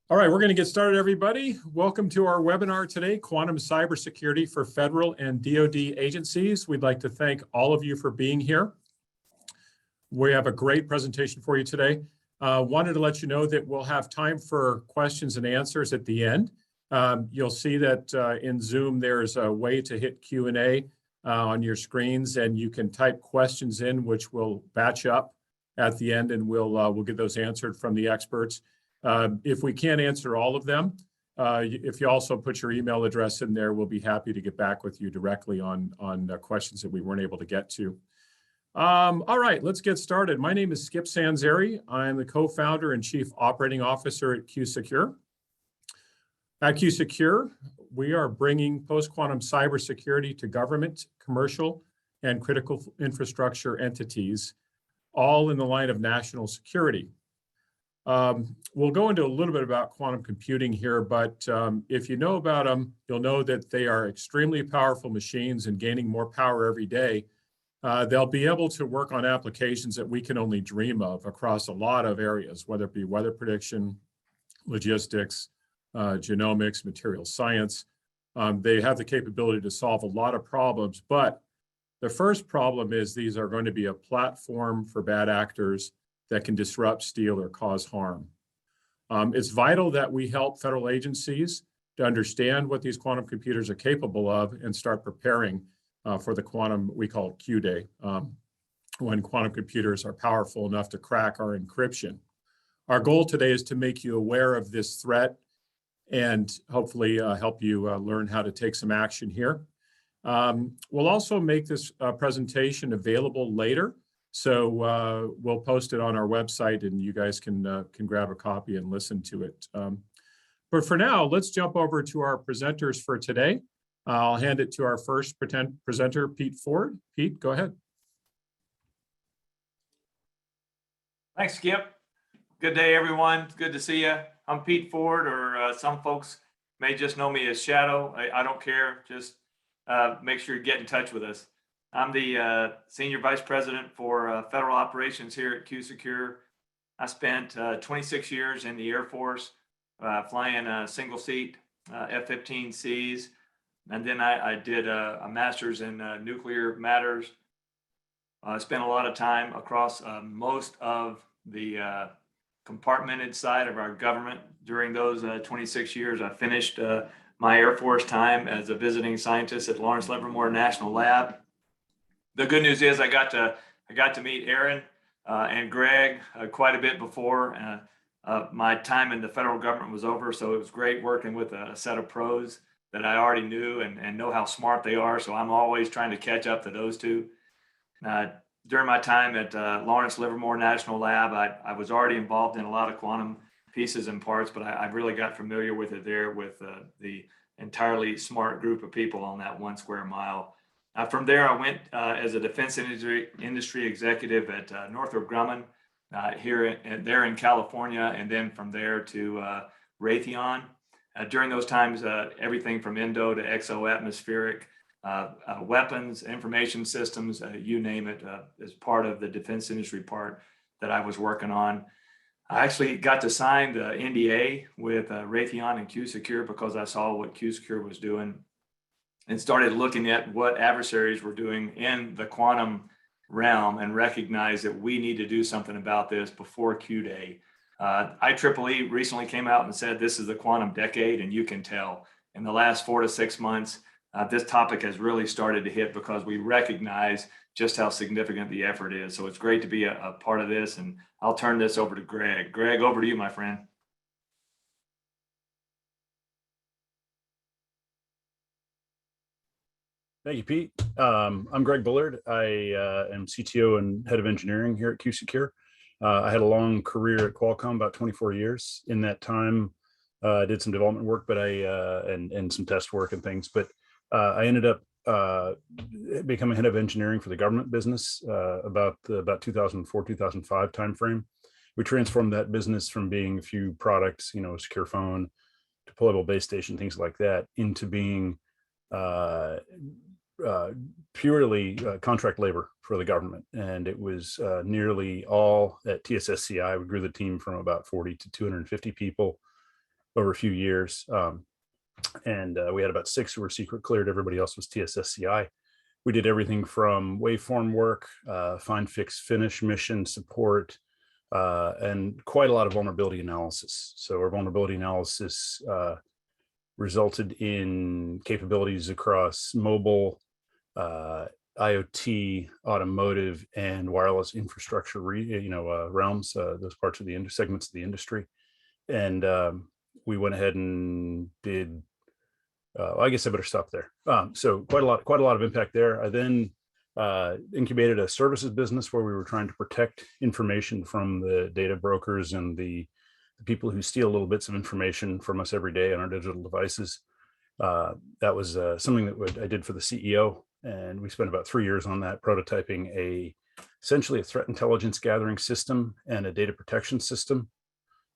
All right, we're going to get started, everybody. Welcome to our webinar today, Quantum Cybersecurity for Federal and DoD Agencies. We'd like to thank all of you for being here. We have a great presentation for you today. Wanted to let you know that we'll have time for questions and answers at the end. You'll see that in Zoom, there's a way to hit Q&A on your screens, and you can type questions in, which will batch up at the end, and we'll get those answered from the experts. If we can't answer all of them, if you also put your email address in there, we'll be happy to get back with you directly on questions that we weren't able to get to. All right, let's get started. My name is Skip Sanzeri. I'm the co-founder and chief operating officer at QSecure. At QSecure, we are bringing post-quantum cybersecurity to government, commercial, and critical infrastructure entities, all in the line of national security. We'll go into a little bit about quantum computing here, but if you know about them, you'll know that they are extremely powerful machines and gaining more power every day. They'll be able to work on applications that we can only dream of across a lot of areas, whether it be weather prediction, logistics, genomics, material science. They have the capability to solve a lot of problems, but the first problem is these are going to be a platform for bad actors that can disrupt, steal, or cause harm. It's vital that we help federal agencies to understand what these quantum computers are capable of and start preparing for the quantum, we call it Q-Day, when quantum computers are powerful enough to crack our encryption. Our goal today is to make you aware of this threat and hopefully help you learn how to take some action here. We'll also make this presentation available later. So we'll post it on our website and you guys can grab a copy and listen to it. But for now, let's jump over to our presenters for today. I'll hand it to our first presenter, Pete Ford. Pete, go ahead. Thanks, Skip. Good day, everyone. Good to see you. I'm Pete Ford, or some folks may just know me as Shadow. I don't care. Just make sure you get in touch with us. I'm the Senior Vice President for Federal Operations here at QSecure. I spent 26 years in the Air Force flying single-seat F-15Cs, and then I did a master's in nuclear matters. I spent a lot of time across most of the compartmented side of our government during those 26 years. I finished my Air Force time as a visiting scientist at Lawrence Livermore National Lab. The good news is I got to meet Aaron and Greg quite a bit before my time in the federal government was over. So it was great working with a set of pros that I already knew and know how smart they are. So I'm always trying to catch up to those two. During my time at Lawrence Livermore National Lab, I was already involved in a lot of quantum pieces and parts, but I really got familiar with it there with the entirely smart group of people on that 1 square mile. From there, I went as a defense industry executive at Northrop Grumman there in California, and then from there to Raytheon. During those times, everything from endo to exo-atmospheric weapons, information systems, you name it, as part of the defense industry part that I was working on. I actually got to sign the NDA with Raytheon and QSecure because I saw what QSecure was doing and started looking at what adversaries were doing in the quantum realm and recognized that we need to do something about this before Q-Day. IEEE recently came out and said this is the quantum decade, and you can tell in the last 4 to 6 months, this topic has really started to hit because we recognize just how significant the effort is. So it's great to be a part of this, and I'll turn this over to Greg. Greg, over to you, my friend. Thank you, Pete. I'm Greg Bullard. I am CTO and head of engineering here at QSecure. I had a long career at Qualcomm, about 24 years. In that time, I did some development work, but and some test work and things. But I ended up becoming head of engineering for the government business about 2004, 2005 timeframe. We transformed that business from being a few products, secure phone, deployable base station, things like that, into being purely contract labor for the government. And it was nearly all at TSSCI. We grew the team from about 40 to 250 people. over a few years. And we had about 6 who were secret cleared. Everybody else was TSSCI. We did everything from waveform work, find, fix, finish, mission support, and quite a lot of vulnerability analysis. So our vulnerability analysis resulted in capabilities across mobile, IoT, automotive, and wireless infrastructure, realms, those parts of the segments of the industry. And we went ahead and did. I guess I better stop there. So quite a lot of impact there. I then incubated a services business where we were trying to protect information from the data brokers and the people who steal little bits of information from us every day on our digital devices. That was something that I did for the CEO, and we spent about 3 years on that, prototyping essentially a threat intelligence gathering system and a data protection system,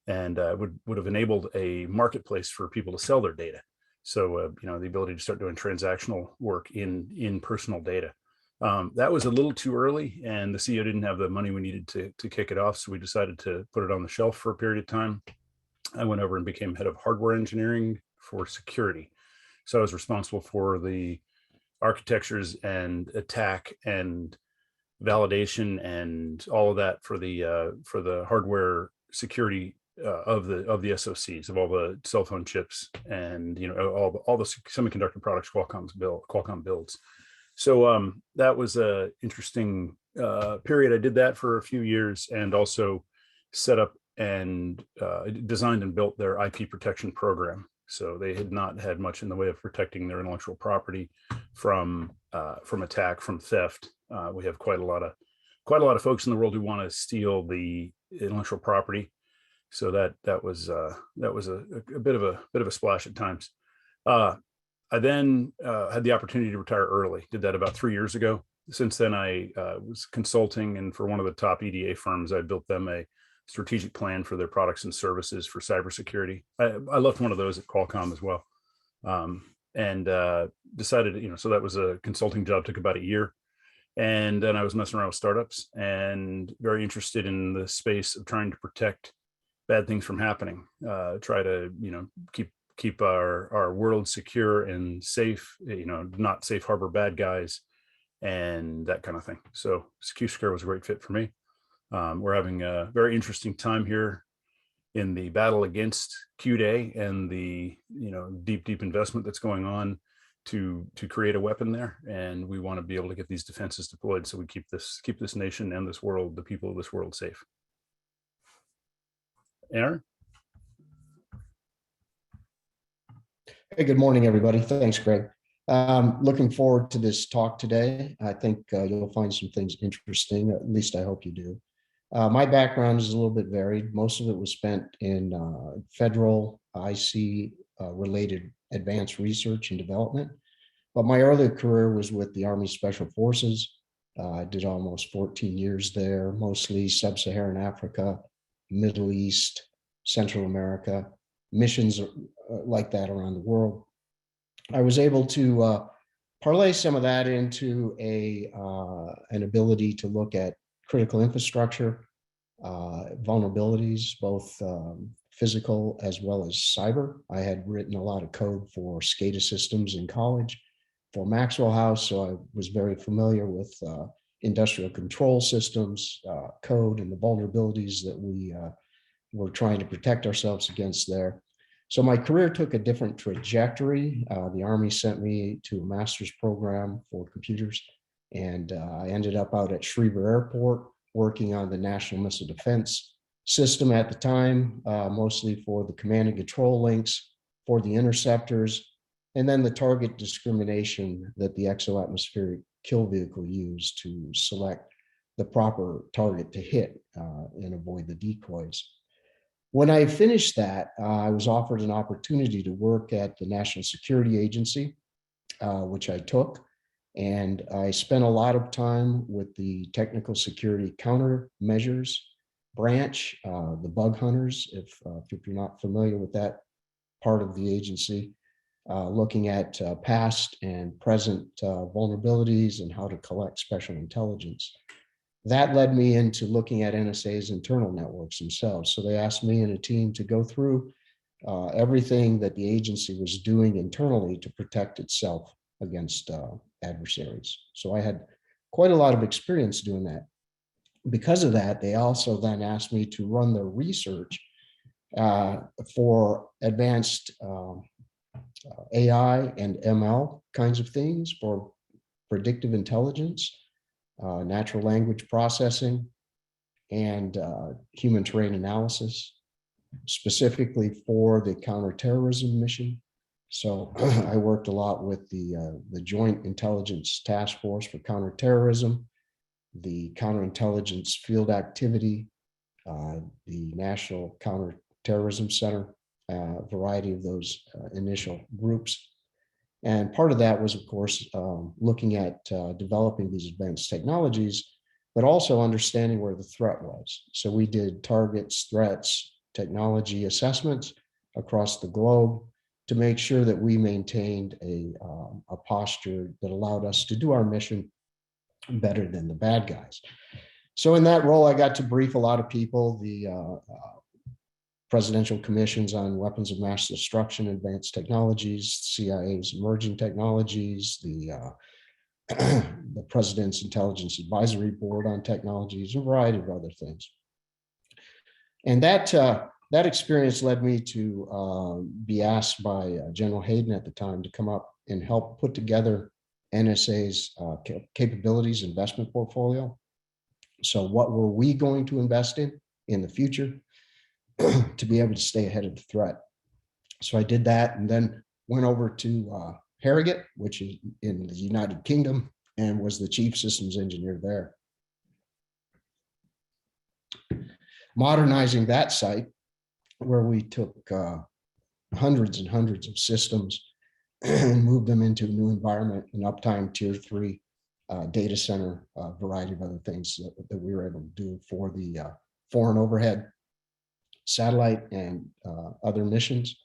and would have enabled a marketplace for people to sell their data. So, the ability to start doing transactional work in personal data. That was a little too early, and the CEO didn't have the money we needed to kick it off. So we decided to put it on the shelf for a period of time. I went over and became head of hardware engineering for security. So I was responsible for the architectures and attack and validation and all of that for the hardware security of the SoCs, of all the cell phone chips, and all the semiconductor products Qualcomm builds. So that was a interesting period. I did that for a few years, and also set up and designed and built their IP protection program. So they had not had much in the way of protecting their intellectual property from attack, from theft. We have quite a lot of folks in the world who want to steal the intellectual property. So that was a bit of a splash at times. I then had the opportunity to retire early. Did that about 3 years ago. Since then, I was consulting, and for one of the top EDA firms, I built them a strategic plan for their products and services for cybersecurity. I left one of those at Qualcomm as well, and decided, so that was a consulting job, took about a year. And then I was messing around with startups and very interested in the space of trying to protect bad things from happening, try to, keep our world secure and safe, not safe harbor bad guys and that kind of thing. So QSecure was a great fit for me. We're having a very interesting time here in the battle against Q-Day and the, deep investment that's going on to create a weapon there. And we want to be able to get these defenses deployed so we keep this nation and this world, the people of this world, safe. Aaron? Hey, good morning, everybody. Thanks, Greg. Looking forward to this talk today. I think you'll find some things interesting, at least I hope you do. My background is a little bit varied. Most of it was spent in federal IC related advanced research and development. But my earlier career was with the Army Special Forces. I did almost 14 years there, mostly sub-Saharan Africa, Middle East, Central America, missions like that around the world. I was able to parlay some of that into an ability to look at critical infrastructure, vulnerabilities, both physical as well as cyber. I had written a lot of code for SCADA systems in college for Maxwell House, so I was very familiar with industrial control systems, code, and the vulnerabilities that we were trying to protect ourselves against there. So my career took a different trajectory. The Army sent me to a master's program for computers, and I ended up out at Schriever Airport working on the National Missile Defense System at the time, mostly for the command and control links, for the interceptors, and then the target discrimination that the exo-atmospheric kill vehicle used to select the proper target to hit and avoid the decoys. When I finished that, I was offered an opportunity to work at the National Security Agency, which I took. And I spent a lot of time with the Technical Security Countermeasures branch, the bug hunters, if you're not familiar with that part of the agency, looking at past and present vulnerabilities and how to collect special intelligence. That led me into looking at NSA's internal networks themselves. So they asked me and a team to go through everything that the agency was doing internally to protect itself against adversaries. So I had quite a lot of experience doing that. Because of that, they also then asked me to run their research for advanced AI and ML kinds of things, for predictive intelligence, natural language processing, and human terrain analysis, specifically for the counterterrorism mission. So I worked a lot with the Joint Intelligence Task Force for Counterterrorism, the Counterintelligence Field Activity, the National Counterterrorism Center, a variety of those initial groups. And part of that was, of course, looking at developing these advanced technologies, but also understanding where the threat was. So we did targets, threats, technology assessments across the globe to make sure that we maintained a posture that allowed us to do our mission better than the bad guys. So in that role, I got to brief a lot of people, the presidential commissions on weapons of mass destruction, advanced technologies, CIA's emerging technologies, the President's Intelligence Advisory Board on technologies, a variety of other things. And that experience led me to be asked by General Hayden at the time to come up and help put together NSA's capabilities investment portfolio. So what were we going to invest in the future to be able to stay ahead of the threat? So I did that and then went over to Harrogate, which is in the United Kingdom, and was the chief systems engineer there. Modernizing that site, where we took hundreds and hundreds of systems and moved them into a new environment, an uptime tier 3 data center, a variety of other things that we were able to do for the foreign overhead satellite and other missions.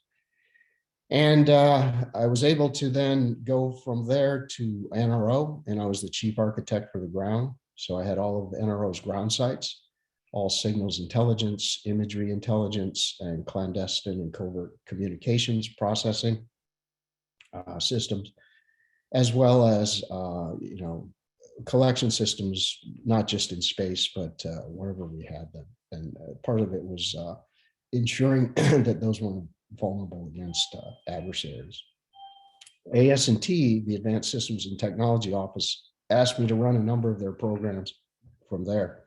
And I was able to then go from there to NRO, and I was the chief architect for the ground. So I had all of NRO's ground sites, all signals intelligence, imagery intelligence, and clandestine and covert communications processing systems, as well as collection systems, not just in space, but wherever we had them. And part of it was ensuring that those weren't vulnerable against adversaries. AS&T, the Advanced Systems and Technology Office, asked me to run a number of their programs from there,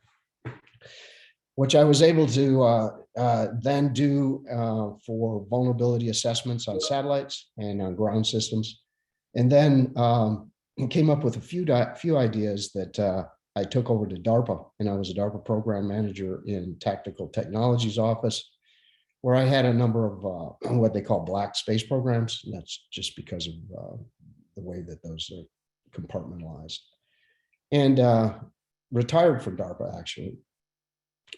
which I was able to then do for vulnerability assessments on satellites and on ground systems. And then came up with a few ideas that I took over to DARPA, and I was a DARPA program manager in Tactical Technologies Office, where I had a number of what they call black space programs. And that's just because of the way that those are compartmentalized. And retired from DARPA, actually,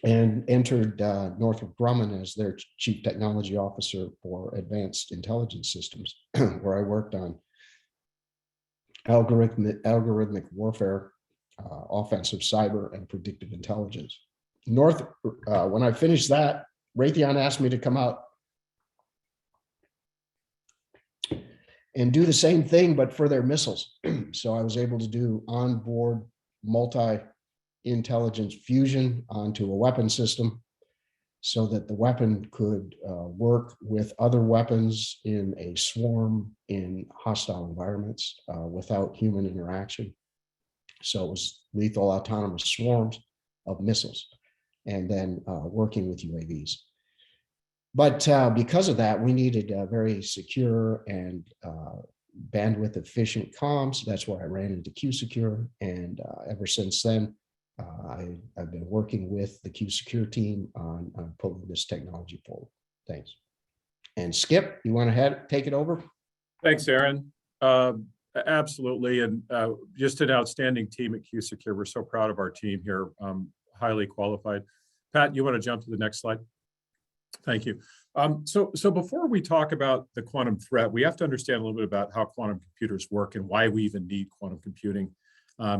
and entered Northrop Grumman as their chief technology officer for advanced intelligence systems, where I worked on algorithmic warfare, offensive cyber, and predictive intelligence. When I finished that, Raytheon asked me to come out and do the same thing, but for their missiles. So I was able to do onboard multi-intelligence fusion onto a weapon system so that the weapon could work with other weapons in a swarm in hostile environments without human interaction. So it was lethal autonomous swarms of missiles, and then working with UAVs. But because of that, we needed very secure and bandwidth efficient comms. That's where I ran into QSecure. And ever since then, I've been working with the QSecure team on pulling this technology forward. Thanks. And Skip, you want to take it over? Thanks, Aaron. Absolutely. And just an outstanding team at QSecure. We're so proud of our team here, highly qualified. Pat, you want to jump to the next slide? Thank you. So before we talk about the quantum threat, we have to understand a little bit about how quantum computers work and why we even need quantum computing.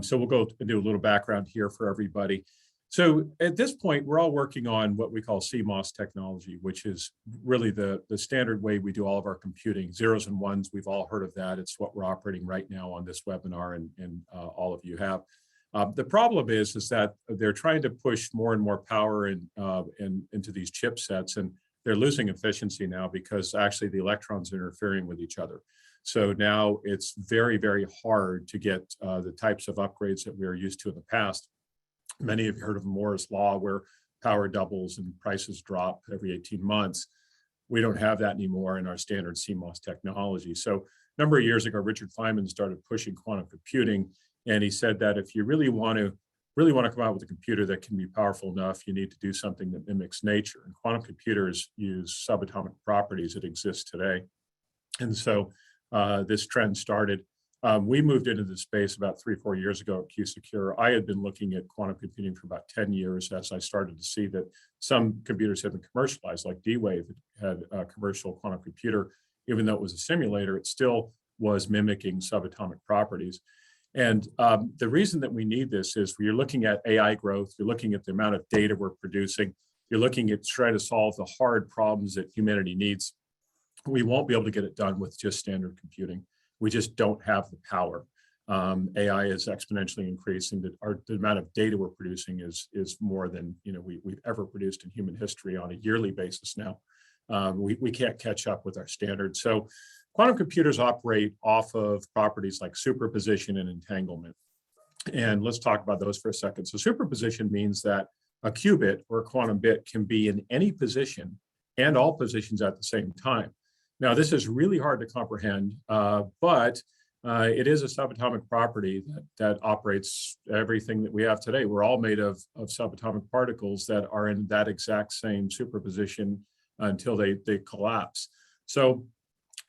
So we'll go and do a little background here for everybody. So at this point, we're all working on what we call CMOS technology, which is really the standard way we do all of our computing. Zeros and ones, we've all heard of that. It's what we're operating right now on this webinar, and all of you have. The problem is that they're trying to push more and more power into these chipsets, and they're losing efficiency now because actually the electrons are interfering with each other. So now it's very, very hard to get the types of upgrades that we were used to in the past. Many of you heard of Moore's law, where power doubles and prices drop every 18 months. We don't have that anymore in our standard CMOS technology. So a number of years ago, Richard Feynman started pushing quantum computing, and he said that if you really want to come out with a computer that can be powerful enough, you need to do something that mimics nature. And quantum computers use subatomic properties that exist today. And so this trend started. We moved into this space about 3 or 4 years ago at QSecure. I had been looking at quantum computing for about 10 years as I started to see that some computers had been commercialized, like D-Wave had a commercial quantum computer. Even though it was a simulator, it still was mimicking subatomic properties. And the reason that we need this is you're looking at AI growth, you're looking at the amount of data we're producing, you're looking at trying to solve the hard problems that humanity needs. We won't be able to get it done with just standard computing. We just don't have the power. AI is exponentially increasing. The amount of data we're producing is more than we've ever produced in human history on a yearly basis now. We can't catch up with our standards. So quantum computers operate off of properties like superposition and entanglement. And let's talk about those for a second. So superposition means that a qubit or a quantum bit can be in any position and all positions at the same time. Now, this is really hard to comprehend, but it is a subatomic property that operates everything that we have today. We're all made of subatomic particles that are in that exact same superposition until they collapse. So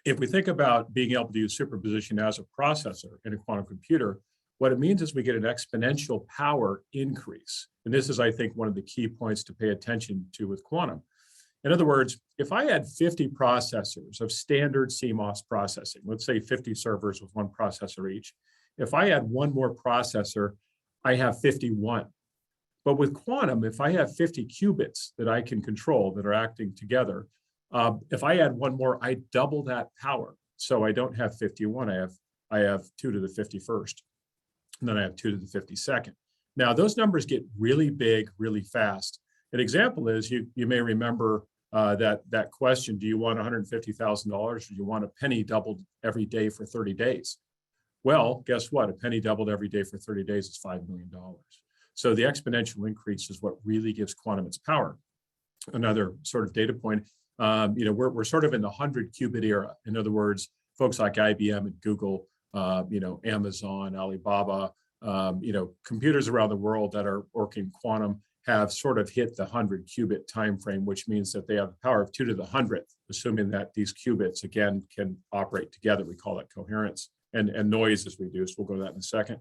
if we think about being able to use superposition as a processor in a quantum computer, what it means is we get an exponential power increase. And this is, I think, one of the key points to pay attention to with quantum. In other words, if I had 50 processors of standard CMOS processing, let's say 50 servers with one processor each, if I add one more processor, I have 51. But with quantum, if I have 50 qubits that I can control that are acting together, if I add one more, I double that power. So I don't have 51, I have 2 to the 51st, and then I have 2 to the 52nd. Now, those numbers get really big, really fast. An example is you may remember that question, do you want $150,000 or do you want a penny doubled every day for 30 days? Well, guess what? A penny doubled every day for 30 days is $5 million. So the exponential increase is what really gives quantum its power. Another sort of data point, we're sort of in the 100 qubit era. In other words, folks like IBM and Google, Amazon, Alibaba, computers around the world that are working quantum have sort of hit the 100 qubit time frame, which means that they have the power of 2 to the 100th, assuming that these qubits, again, can operate together. We call that coherence, and noise is reduced. We'll go to that in a second.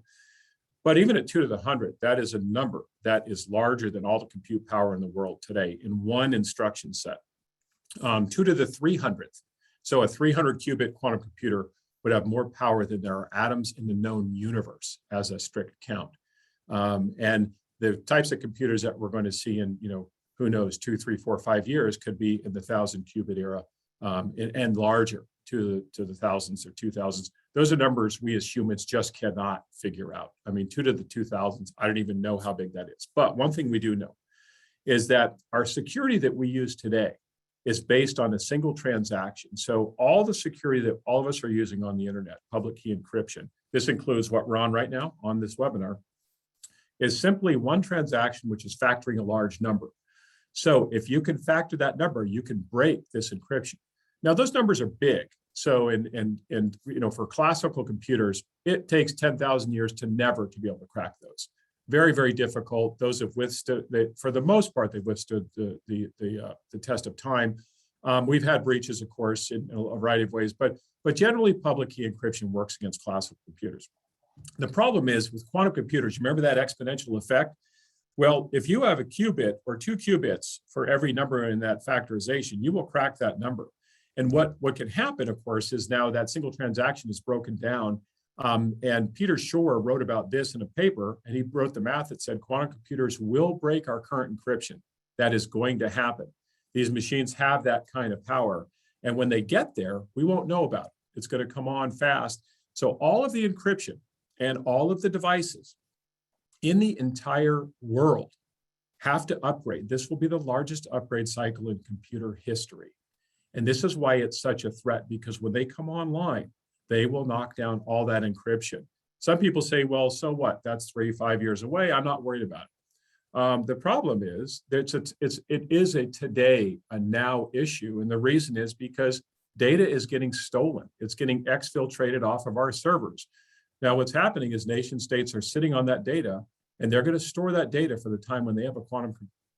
But even at 2 to the 100th, that is a number that is larger than all the compute power in the world today in one instruction set. 2 to the 300th. So a 300 qubit quantum computer would have more power than there are atoms in the known universe as a strict count. And the types of computers that we're going to see in, who knows, 2, 3, 4, 5 years could be in the 1,000 qubit era and larger to the thousands or 2,000s. Those are numbers we as humans just cannot figure out. I mean, 2 to the 2,000s, I don't even know how big that is. But one thing we do know is that our security that we use today is based on a single transaction. So all the security that all of us are using on the internet, public key encryption, this includes what we're on right now on this webinar, is simply one transaction which is factoring a large number. So if you can factor that number, you can break this encryption. Now those numbers are big. So for classical computers, it takes 10,000 years to never to be able to crack those. Very, very difficult. Those have withstood, for the most part, they've withstood the test of time. We've had breaches, of course, in a variety of ways, but generally public key encryption works against classical computers. The problem is with quantum computers, remember that exponential effect? Well, if you have a qubit or 2 qubits for every number in that factorization, you will crack that number. And what can happen, of course, is now that single transaction is broken down And Peter Shor wrote about this in a paper, and he wrote the math that said quantum computers will break our current encryption. That is going to happen. These machines have that kind of power. And when they get there, we won't know about it. It's going to come on fast. So all of the encryption and all of the devices in the entire world have to upgrade. This will be the largest upgrade cycle in computer history. And this is why it's such a threat, because when they come online, they will knock down all that encryption. Some people say, well, so what? That's 3-5 years away. I'm not worried about it. The problem is that it is a today, a now issue. And the reason is because data is getting stolen. It's getting exfiltrated off of our servers. Now, what's happening is nation states are sitting on that data, and they're going to store that data for the time when they have a quantum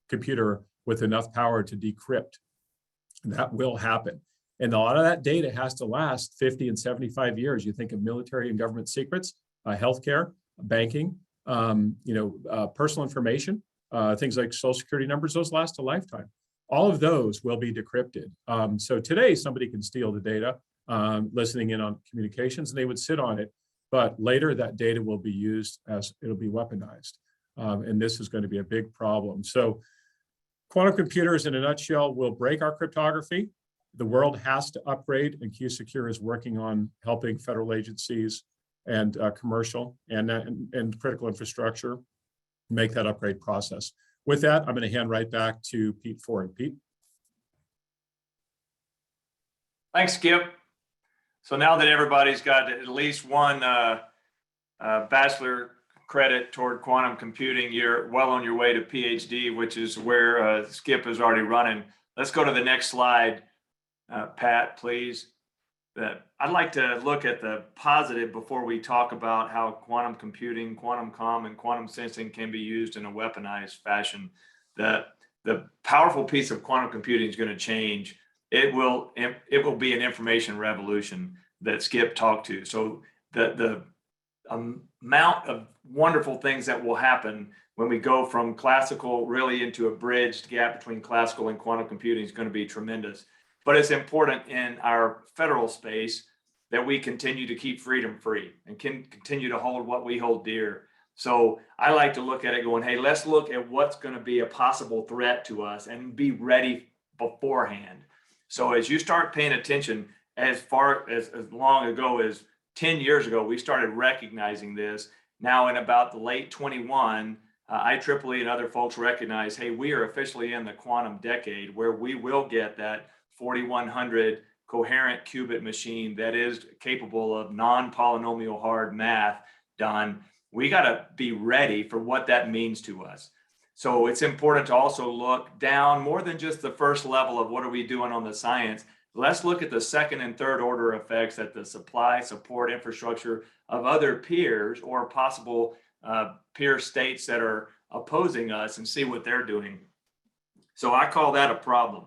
computer with enough power to decrypt. That will happen. And a lot of that data has to last 50 and 75 years. You think of military and government secrets, healthcare, banking, personal information, things like social security numbers, those last a lifetime. All of those will be decrypted. So today somebody can steal the data, listening in on communications, and they would sit on it. But later that data will be used as it'll be weaponized. And this is going to be a big problem. So quantum computers in a nutshell will break our cryptography. The world has to upgrade, and QSecure is working on helping federal agencies and commercial and critical infrastructure make that upgrade process. With that, I'm going to hand right back to Pete Ford. Pete. Thanks, Skip. So now that everybody's got at least one bachelor credit toward quantum computing, you're well on your way to PhD, which is where Skip is already running. Let's go to the next slide, Pat, please. I'd like to look at the positive before we talk about how quantum computing, quantum comm, and quantum sensing can be used in a weaponized fashion. The powerful piece of quantum computing is going to change. It will be an information revolution that Skip talked to. So the amount of wonderful things that will happen when we go from classical really into a bridged gap between classical and quantum computing is going to be tremendous. But it's important in our federal space that we continue to keep freedom free and can continue to hold what we hold dear. So I like to look at it going, hey, let's look at what's going to be a possible threat to us and be ready beforehand. So as you start paying attention, as long ago as 10 years ago, we started recognizing this. Now in about the late 21, IEEE and other folks recognize, hey, we are officially in the quantum decade where we will get that 4100 coherent qubit machine that is capable of non-polynomial hard math done. We got to be ready for what that means to us. So it's important to also look down more than just the first level of what are we doing on the science. Let's look at the second and third order effects at the supply, support, infrastructure of other peers or possible peer states that are opposing us and see what they're doing. So I call that a problem.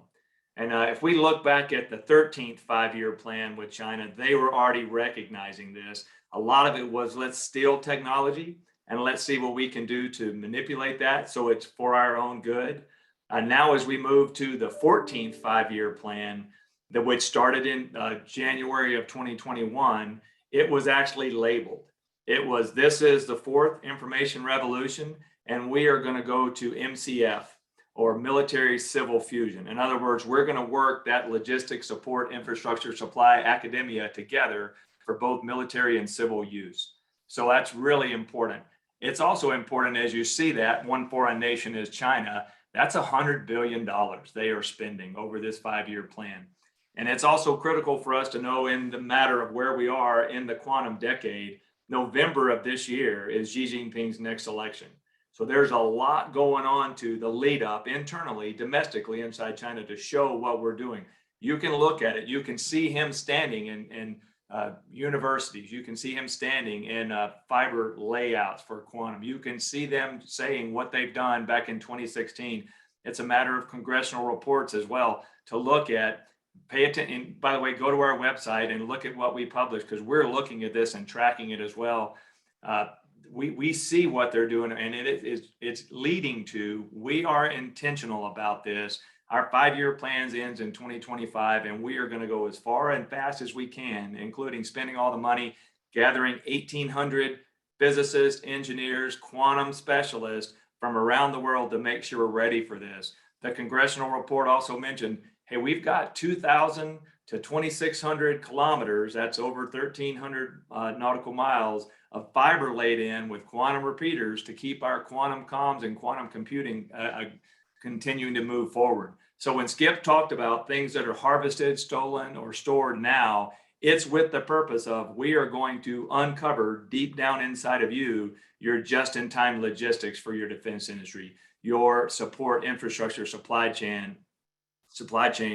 And if we look back at the 13th five-year plan with China, they were already recognizing this. A lot of it was let's steal technology and let's see what we can do to manipulate that so it's for our own good. Now, as we move to the 14th five-year plan, which started in January of 2021, it was actually labeled. It was, this is the fourth information revolution, and we are going to go to MCF, or military civil fusion. In other words, we're going to work that logistics, support, infrastructure, supply, academia together for both military and civil use. So that's really important. It's also important, as you see that one foreign nation is China, that's $100 billion they are spending over this five-year plan. And it's also critical for us to know in the matter of where we are in the quantum decade, November of this year is Xi Jinping's next election. So there's a lot going on to the lead up internally, domestically inside China to show what we're doing. You can look at it. You can see him standing in universities. You can see him standing in fiber layouts for quantum. You can see them saying what they've done back in 2016. It's a matter of congressional reports as well to look at. Pay attention. By the way, go to our website and look at what we publish because we're looking at this and tracking it as well. We see what they're doing, and it's leading to, we are intentional about this. Our five-year plans ends in 2025, and we are going to go as far and fast as we can, including spending all the money, gathering 1,800 physicists, engineers, quantum specialists from around the world to make sure we're ready for this. The congressional report also mentioned, hey, we've got 2,000 to 2,600 kilometers, that's over 1,300 nautical miles of fiber laid in with quantum repeaters to keep our quantum comms and quantum computing continuing to move forward. So when Skip talked about things that are harvested, stolen, or stored now, it's with the purpose of we are going to uncover deep down inside of you your just-in-time logistics for your defense industry, your support infrastructure supply chain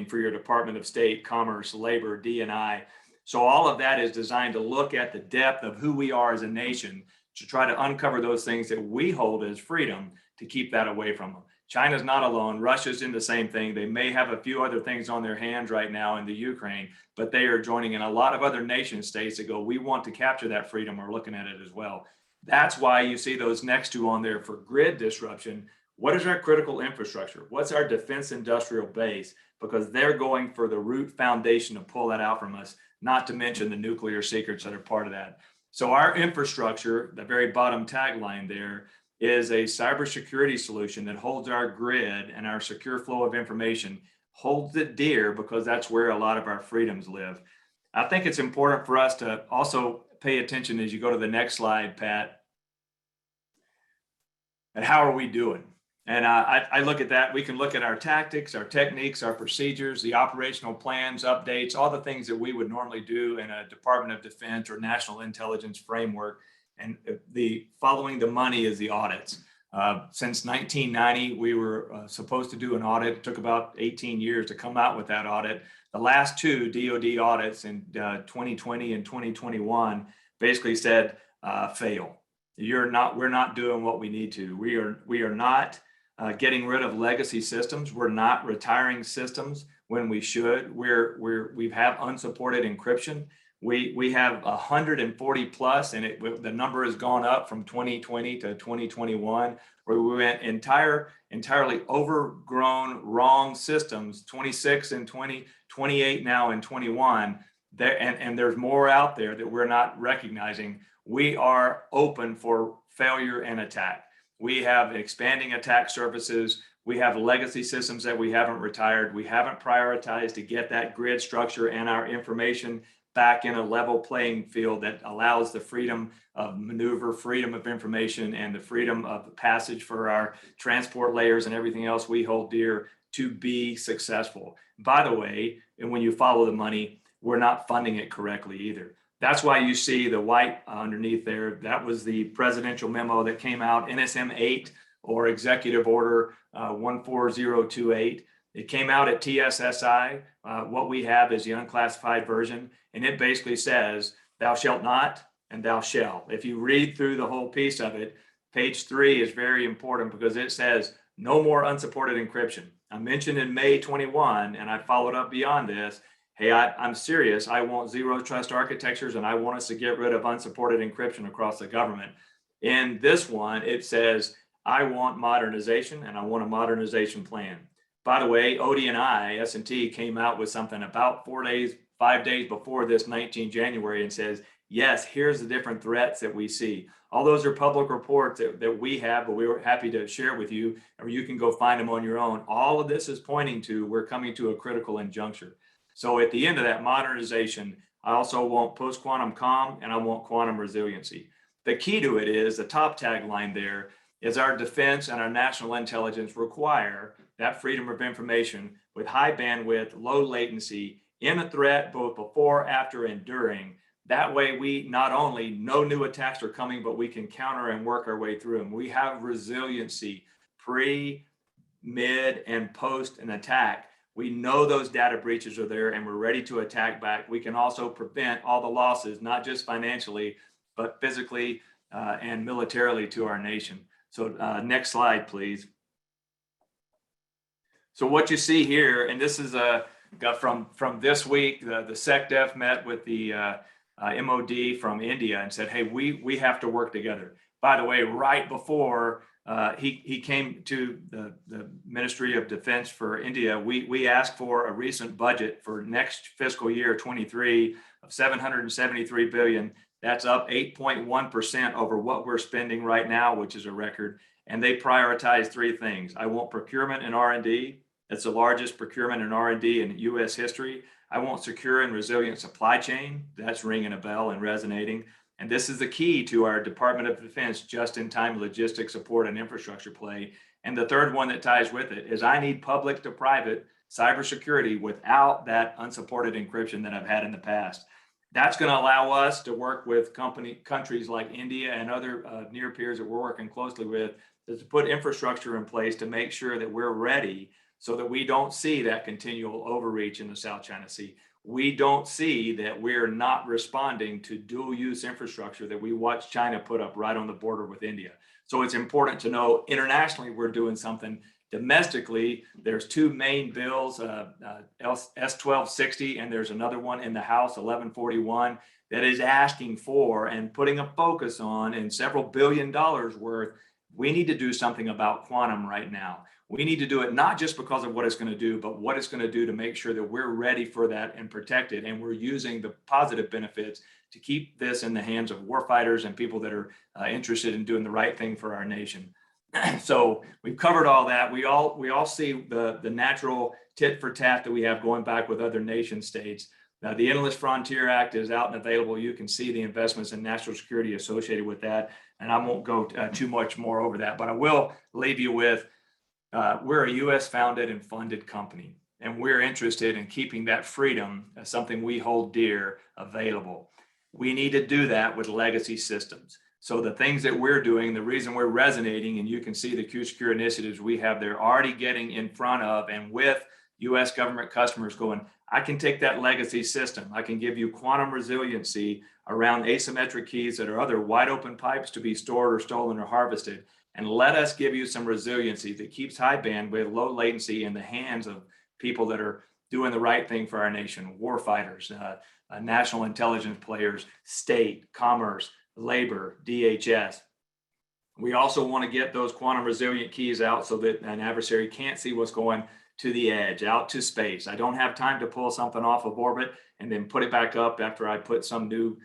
for your Department of State, Commerce, Labor, D&I. So all of that is designed to look at the depth of who we are as a nation to try to uncover those things that we hold as freedom to keep that away from them. China's not alone. Russia's in the same thing. They may have a few other things on their hands right now in the Ukraine, but they are joining in a lot of other nation states that go, we want to capture that freedom. We're looking at it as well. That's why you see those next two on there for grid disruption. What is our critical infrastructure? What's our defense industrial base? Because they're going for the root foundation to pull that out from us, not to mention the nuclear secrets that are part of that. So our infrastructure, the very bottom tagline there, is a cybersecurity solution that holds our grid and our secure flow of information, holds it dear because that's where a lot of our freedoms live. I think it's important for us to also pay attention as you go to the next slide, Pat, and how are we doing? And I look at that. We can look at our tactics, our techniques, our procedures, the operational plans, updates, all the things that we would normally do in a Department of Defense or national intelligence framework. And the following the money is the audits. Since 1990, we were supposed to do an audit. It took about 18 years to come out with that audit. The last two DoD audits in 2020 and 2021 basically said fail. We're not doing what we need to. We are not getting rid of legacy systems. We're not retiring systems when we should. We have unsupported encryption. We have 140 plus, and the number has gone up from 2020 to 2021, where we went entirely overgrown, wrong systems, 26 and 20, 28 now and 21. And there's more out there that we're not recognizing. We are open for failure and attack. We have expanding attack surfaces. We have legacy systems that we haven't retired. We haven't prioritized to get that grid structure and our information back in a level playing field that allows the freedom of maneuver, freedom of information, and the freedom of passage for our transport layers and everything else we hold dear to be successful. By the way, and when you follow the money, we're not funding it correctly either. That's why you see the white underneath there. That was the presidential memo that came out, NSM-8 or Executive Order 14028. It came out at TSSI. What we have is the unclassified version, and it basically says, thou shalt not and thou shalt. If you read through the whole piece of it, page 3 is very important because it says no more unsupported encryption. I mentioned in May 21, and I followed up beyond this, hey, I'm serious. I want zero trust architectures, and I want us to get rid of unsupported encryption across the government. In this one, it says, I want modernization, and I want a modernization plan. By the way, ODNI, S&T came out with something about 5 days before this 19 January and says, yes, here's the different threats that we see. All those are public reports that we have, but we were happy to share with you, or you can go find them on your own. All of this is pointing to we're coming to a critical injuncture. So at the end of that modernization, I also want post-quantum comm and I want quantum resiliency. The key to it is the top tagline there is our defense and our national intelligence require that freedom of information with high bandwidth, low latency in a threat both before, after, and during. That way we not only know new attacks are coming, but we can counter and work our way through them. We have resiliency pre, mid, and post an attack. We know those data breaches are there and we're ready to attack back. We can also prevent all the losses, not just financially, but physically and militarily to our nation. So next slide, please. So what you see here, and this is from this week, the SecDef met with the MOD from India and said, hey, we have to work together. By the way, right before he came to the Ministry of Defense for India, we asked for a recent budget for next fiscal year 23 of $773 billion That's up 8.1% over what we're spending right now, which is a record. And they prioritize three things. I want procurement and R&D. That's the largest procurement and R&D in U.S. history. I want secure and resilient supply chain. That's ringing a bell and resonating. And this is the key to our Department of Defense just-in-time logistics support and infrastructure play. And the third one that ties with it is I need public to private cybersecurity without that unsupported encryption that I've had in the past. That's going to allow us to work with countries like India and other near peers that we're working closely with to put infrastructure in place to make sure that we're ready so that we don't see that continual overreach in the South China Sea. We don't see that we're not responding to dual use infrastructure that we watch China put up right on the border with India. So it's important to know internationally we're doing something. Domestically, there's two main bills, S-1260, and there's another one in the House, 1141, that is asking for and putting a focus on, and several $1 billion worth. We need to do something about quantum right now. We need to do it not just because of what it's going to do, but what it's going to do to make sure that we're ready for that and protected. And we're using the positive benefits to keep this in the hands of warfighters and people that are interested in doing the right thing for our nation. So we've covered all that. We all see the natural tit for tat that we have going back with other nation states. Now, the Endless Frontier Act is out and available. You can see the investments in national security associated with that. And I won't go too much more over that, but I will leave you with, we're a US founded and funded company, and we're interested in keeping that freedom as something we hold dear available. We need to do that with legacy systems. So the things that we're doing, the reason we're resonating, and you can see the QSecure initiatives we have, they're already getting in front of and with US government customers going, I can take that legacy system. I can give you quantum resiliency around asymmetric keys that are other wide open pipes to be stored or stolen or harvested. And let us give you some resiliency that keeps high bandwidth, low latency in the hands of people that are doing the right thing for our nation, warfighters, national intelligence players, state, commerce, labor, DHS. We also want to get those quantum resilient keys out so that an adversary can't see what's going to the edge, out to space. I don't have time to pull something off of orbit and then put it back up after I put some new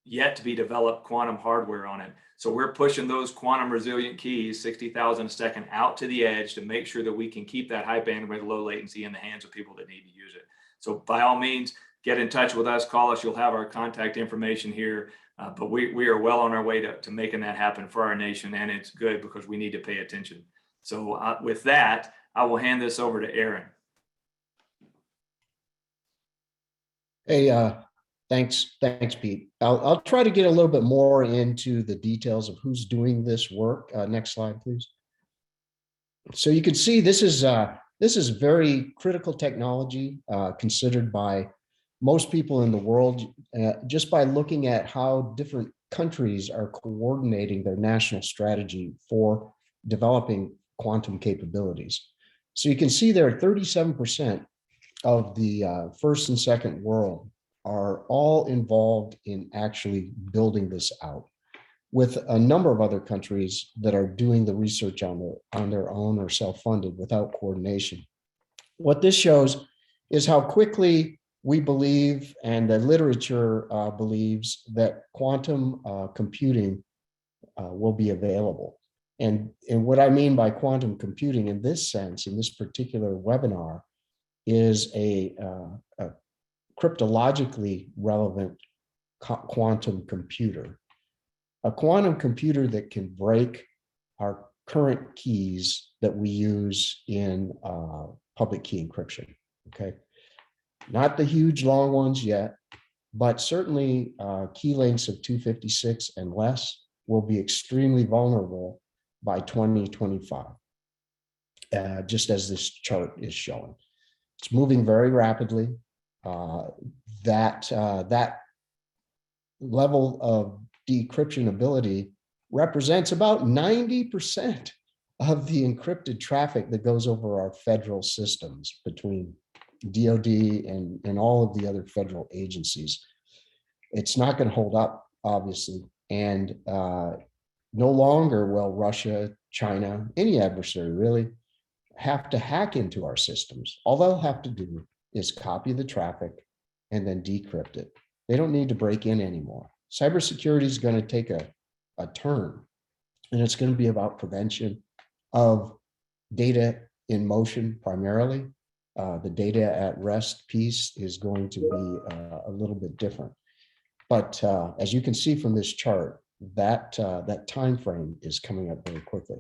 yet to be developed quantum hardware on it. So we're pushing those quantum resilient keys, 60,000 a second, out to the edge to make sure that we can keep that high bandwidth, low latency in the hands of people that need to use it. So by all means, get in touch with us, call us. You'll have our contact information here. But we are well on our way to making that happen for our nation, and it's good because we need to pay attention. So with that, I will hand this over to Aaron. Hey, thanks, Pete. I'll try to get a little bit more into the details of who's doing this work. Next slide, please. So you can see this is very critical technology considered by most people in the world, just by looking at how different countries are coordinating their national strategy for developing quantum capabilities. So you can see there 37% of the first and second world are all involved in actually building this out, with a number of other countries that are doing the research on their own or self-funded without coordination. What this shows is how quickly we believe, and the literature believes, that quantum computing will be available. And what I mean by quantum computing in this sense, in this particular webinar, is a cryptologically relevant quantum computer. A quantum computer that can break our current keys that we use in public key encryption, okay? Not the huge long ones yet, but certainly key lengths of 256 and less will be extremely vulnerable by 2025, just as this chart is showing. It's moving very rapidly. That level of decryption ability represents about 90% of the encrypted traffic that goes over our federal systems between DoD and all of the other federal agencies. It's not going to hold up, obviously, and no longer will Russia, China, any adversary really have to hack into our systems. All they'll have to do is copy the traffic and then decrypt it. They don't need to break in anymore. Cybersecurity is going to take a turn, and it's going to be about prevention of data in motion primarily. The data at rest piece is going to be a little bit different. But as you can see from this chart, that time frame is coming up very quickly.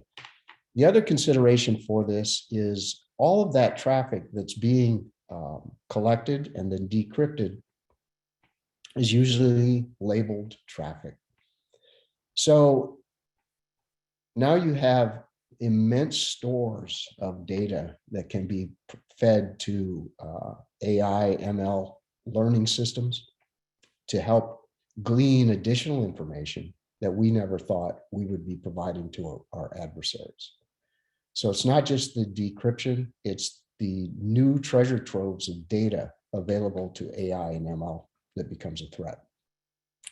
The other consideration for this is all of that traffic that's being collected and then decrypted is usually labeled traffic. So now you have immense stores of data that can be fed to AI, ML learning systems to help glean additional information that we never thought we would be providing to our adversaries. So it's not just the decryption, it's the new treasure troves of data available to AI and ML that becomes a threat.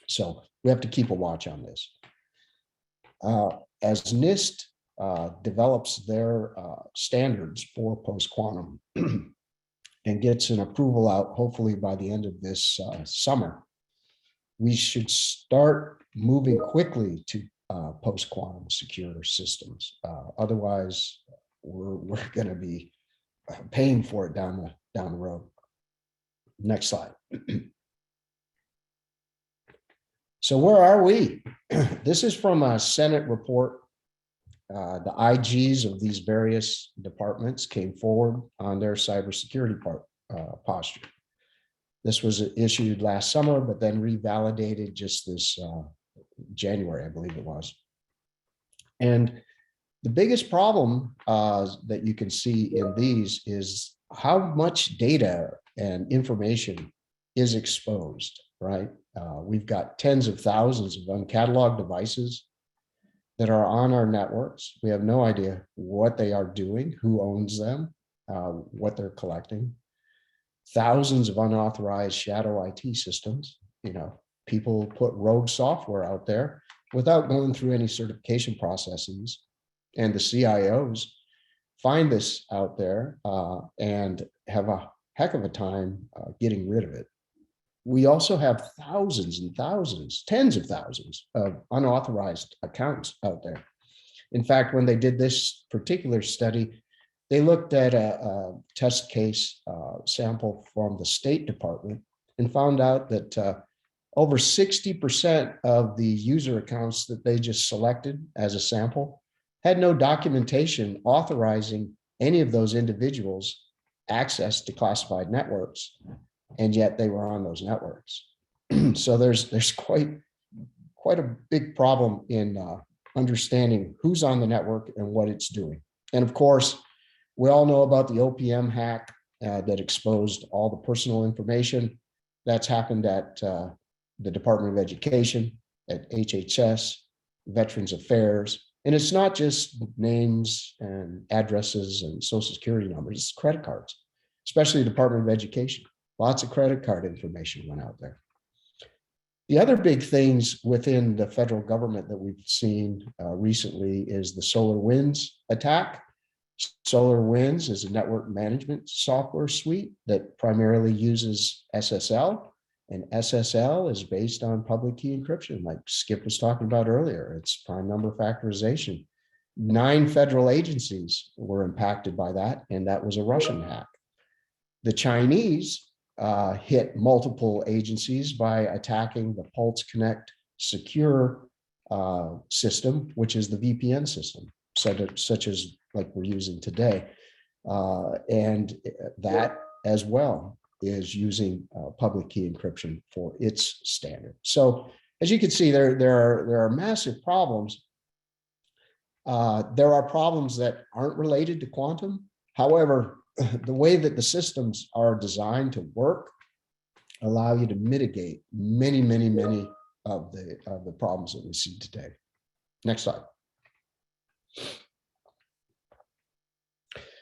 So we have to keep a watch on this. As NIST develops their standards for post-quantum and gets an approval out, hopefully by the end of this summer, we should start moving quickly to post-quantum secure systems. Otherwise, we're going to be paying for it down the road. Next slide. So where are we? This is from a Senate report. The IGs of these various departments came forward on their cybersecurity posture. This was issued last summer, but then revalidated just this January, I believe it was. And the biggest problem that you can see in these is how much data and information is exposed, right? We've got tens of thousands of uncatalogued devices that are on our networks. We have no idea what they are doing, who owns them, what they're collecting. Thousands of unauthorized shadow IT systems. You know, people put rogue software out there without going through any certification processes. And the CIOs find this out there and have a heck of a time getting rid of it. We also have thousands and thousands, tens of thousands of unauthorized accounts out there. In fact, when they did this particular study, they looked at a test case sample from the State Department and found out that over 60% of the user accounts that they just selected as a sample had no documentation authorizing any of those individuals access to classified networks, and yet they were on those networks. So there's quite a big problem in understanding who's on the network and what it's doing. And of course, we all know about the OPM hack that exposed all the personal information. That's happened at the Department of Education, at HHS, Veterans Affairs. And it's not just names and addresses and social security numbers, it's credit cards, especially the Department of Education. Lots of credit card information went out there. The other big things within the federal government that we've seen recently is the SolarWinds attack. SolarWinds is a network management software suite that primarily uses SSL, and SSL is based on public key encryption, like Skip was talking about earlier. It's prime number factorization. 9 federal agencies were impacted by that, and that was a Russian hack. The Chinese hit multiple agencies by attacking the Pulse Connect secure system, which is the VPN system, such as like we're using today. And that as well is using public key encryption for its standard. So as you can see, there are massive problems. There are problems that aren't related to quantum. However, the way that the systems are designed to work allow you to mitigate many of the problems that we see today. Next slide.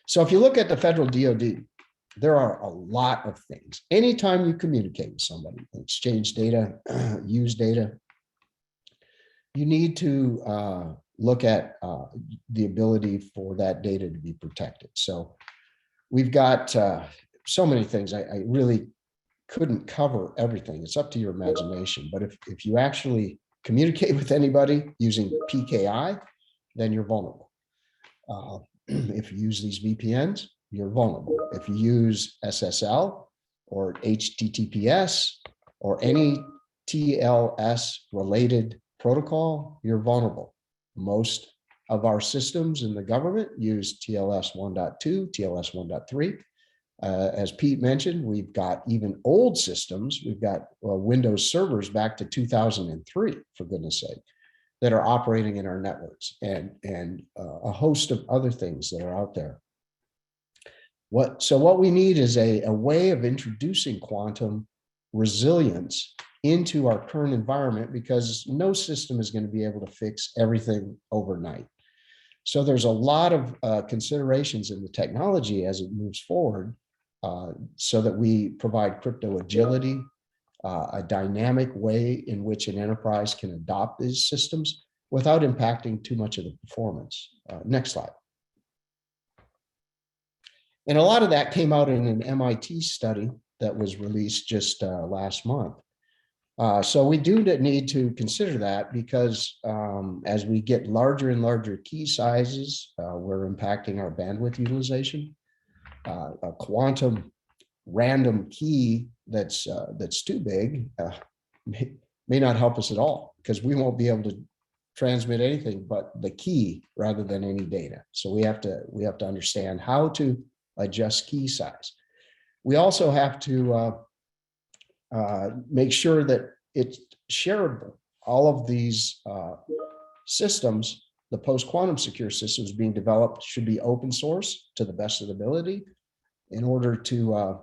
So if you look at the Federal DoD, there are a lot of things. Anytime you communicate with somebody, exchange data, use data, you need to look at the ability for that data to be protected. So we've got so many things. I really couldn't cover everything. It's up to your imagination. But if you actually communicate with anybody using PKI, then you're vulnerable. If you use these VPNs, you're vulnerable. If you use SSL or HTTPS or any TLS related protocol, you're vulnerable. Most of our systems in the government use TLS 1.2, TLS 1.3. As Pete mentioned, we've got even old systems. We've got Windows servers back to 2003, for goodness sake, that are operating in our networks, and a host of other things that are out there. So what we need is a way of introducing quantum resilience into our current environment, because no system is going to be able to fix everything overnight. So there's a lot of considerations in the technology as it moves forward, so that we provide crypto agility, a dynamic way in which an enterprise can adopt these systems without impacting too much of the performance. Next slide. And a lot of that came out in an MIT study that was released just last month. So we do need to consider that, because as we get larger and larger key sizes, we're impacting our bandwidth utilization. A quantum random key that's too big may not help us at all, because we won't be able to transmit anything but the key rather than any data. So we have to understand how to adjust key size. We also have to make sure that it's shareable. All of these systems, the post-quantum secure systems being developed, should be open source to the best of the ability, in order to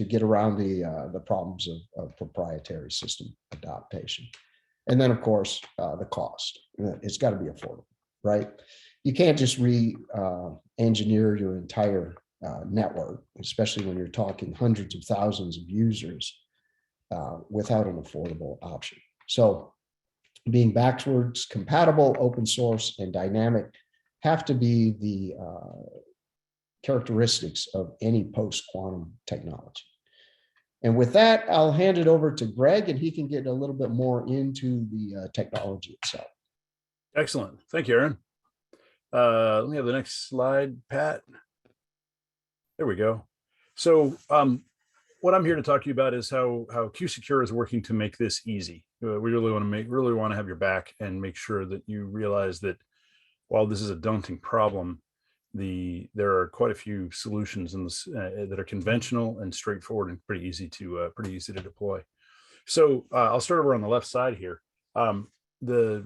get around the problems of proprietary system adaptation. And then, of course, the cost. It's got to be affordable, right? You can't just re-engineer your entire network, especially when you're talking hundreds of thousands of users, without an affordable option. So being backwards compatible, open source, and dynamic have to be the characteristics of any post-quantum technology. And with that, I'll hand it over to Greg, and he can get a little bit more into the technology itself. Excellent. Thank you, Aaron. Let me have the next slide, Pat. There we go. So what I'm here to talk to you about is how QSecure is working to make this easy. We really want to have your back and make sure that you realize that while this is a daunting problem, there are quite a few solutions in this that are conventional and straightforward and pretty easy to deploy. So I'll start over on the left side here. The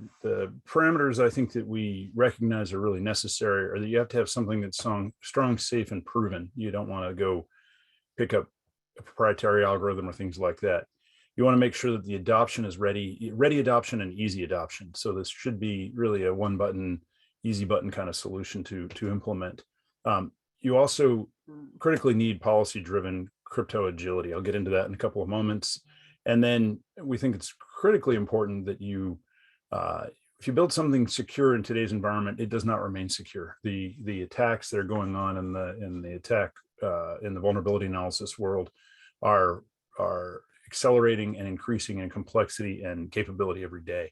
parameters I think that we recognize are really necessary are that you have to have something that's strong, safe, and proven. You don't want to go pick up a proprietary algorithm or things like that. You want to make sure that the adoption is ready adoption and easy adoption. So this should be really a one button, easy button kind of solution to implement. You also critically need policy-driven crypto agility. I'll get into that in a couple of moments. And then we think it's critically important that if you build something secure in today's environment, it does not remain secure. The attacks that are going on in the vulnerability analysis world are accelerating and increasing in complexity and capability every day.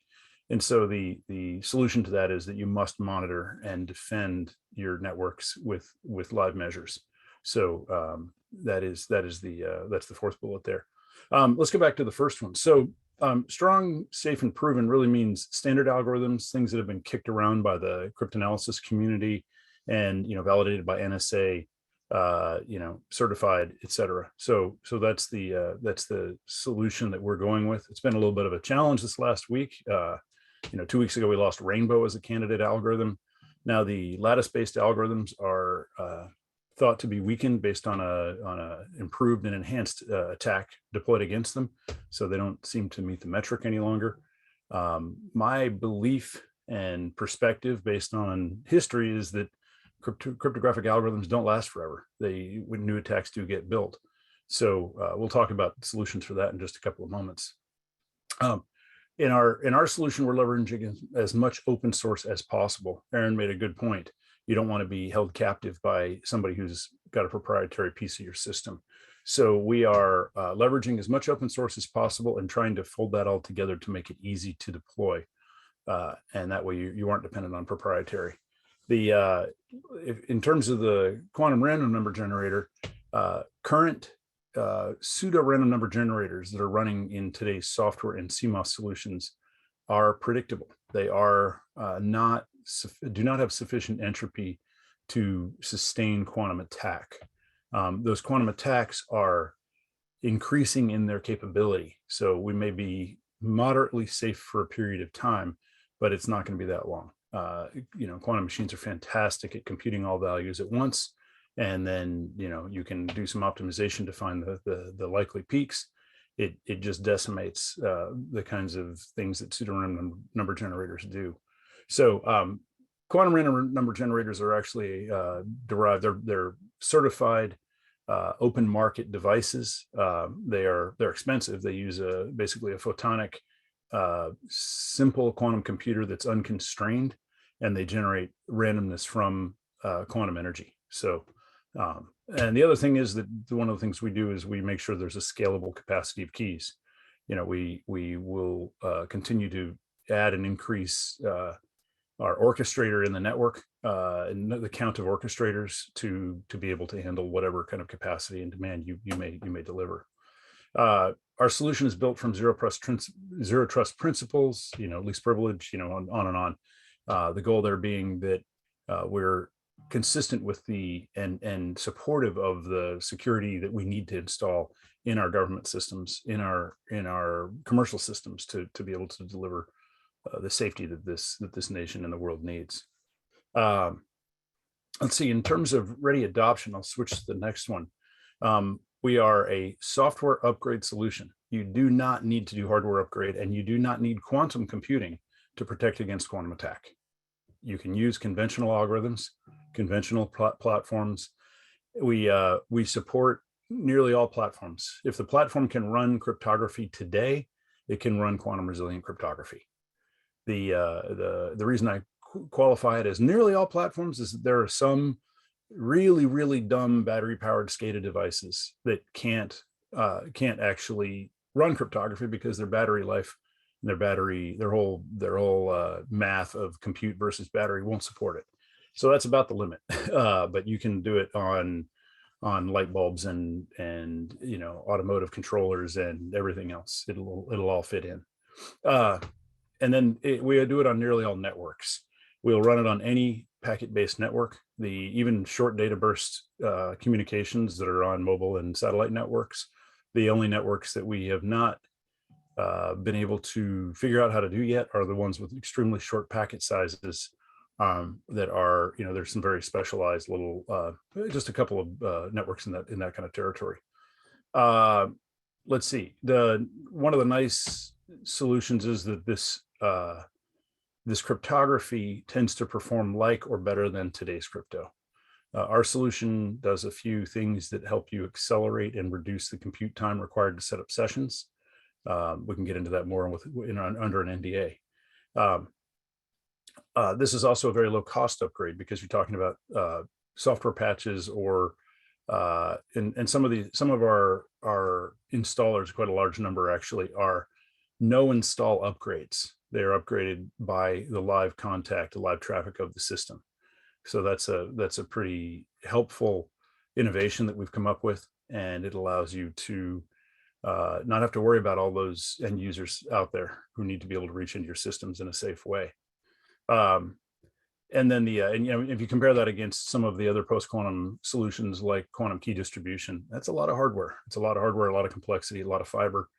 And so the solution to that is that you must monitor and defend your networks with live measures. So that's the fourth bullet there. Let's go back to the first one. So strong, safe, and proven really means standard algorithms, things that have been kicked around by the cryptanalysis community and validated by NSA, certified, et cetera. So that's the solution that we're going with. It's been a little bit of a challenge this last week. 2 weeks ago, we lost Rainbow as a candidate algorithm. Now the lattice-based algorithms are thought to be weakened based on a improved and enhanced attack deployed against them. So they don't seem to meet the metric any longer. My belief and perspective based on history is that cryptographic algorithms don't last forever. When new attacks do get built. So we'll talk about solutions for that in just a couple of moments. In our solution, we're leveraging as much open source as possible. Aaron made a good point. You don't want to be held captive by somebody who's got a proprietary piece of your system. So we are leveraging as much open source as possible and trying to fold that all together to make it easy to deploy. And that way you aren't dependent on proprietary. In terms of the quantum random number generator, current pseudo random number generators that are running in today's software and CMOS solutions are predictable. They are do not have sufficient entropy to sustain quantum attack. Those quantum attacks are increasing in their capability. So we may be moderately safe for a period of time, but it's not going to be that long. Quantum machines are fantastic at computing all values at once. And then, you can do some optimization to find the likely peaks. It just decimates the kinds of things that pseudorandom number generators do. So quantum random number generators are actually derived, they're certified open market devices. They're expensive. They use basically a photonic simple quantum computer that's unconstrained, and they generate randomness from quantum energy. So, and the other thing is that one of the things we do is we make sure there's a scalable capacity of keys. We will continue to add and increase our orchestrator in the network and the count of orchestrators to be able to handle whatever kind of capacity and demand you may deliver. Our solution is built from zero trust principles, least privilege, on and on. The goal there being that we're consistent with and supportive of the security that we need to install in our government systems, in our commercial systems to be able to deliver the safety that this nation and the world needs. Let's see, in terms of ready adoption, I'll switch to the next one. We are a software upgrade solution. You do not need to do hardware upgrade, and you do not need quantum computing to protect against quantum attack. You can use conventional algorithms, conventional platforms. We support nearly all platforms. If the platform can run cryptography today, it can run quantum resilient cryptography. The reason I qualify it as nearly all platforms is that there are some really dumb battery powered SCADA devices that can't actually run cryptography because their battery life and their whole math of compute versus battery won't support it. So that's about the limit. But you can do it on light bulbs and automotive controllers and everything else. It'll all fit in. And then we do it on nearly all networks. We'll run it on any packet-based network. Even short data burst communications that are on mobile and satellite networks. The only networks that we have not been able to figure out how to do yet are the ones with extremely short packet sizes that are, there's some very specialized little, just a couple of networks in that kind of territory. Let's see. One of the nice solutions is that this cryptography tends to perform like or better than today's crypto. Our solution does a few things that help you accelerate and reduce the compute time required to set up sessions. We can get into that more under an NDA. This is also a very low cost upgrade because you're talking about software patches or and some of our installers, quite a large number actually, are no install upgrades. They're upgraded by the live contact, the live traffic of the system. So that's a pretty helpful innovation that we've come up with, and it allows you to not have to worry about all those end users out there who need to be able to reach into your systems in a safe way. And then if you compare that against some of the other post-quantum solutions like quantum key distribution, that's a lot of hardware. It's a lot of hardware, a lot of complexity, a lot of fiber,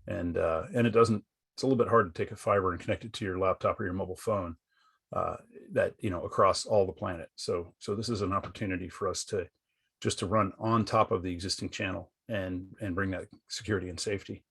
and it's a little bit hard to take a fiber and connect it to your laptop or your mobile phone across all the planet. So this is an opportunity for us to run on top of the existing channel and bring that security and safety.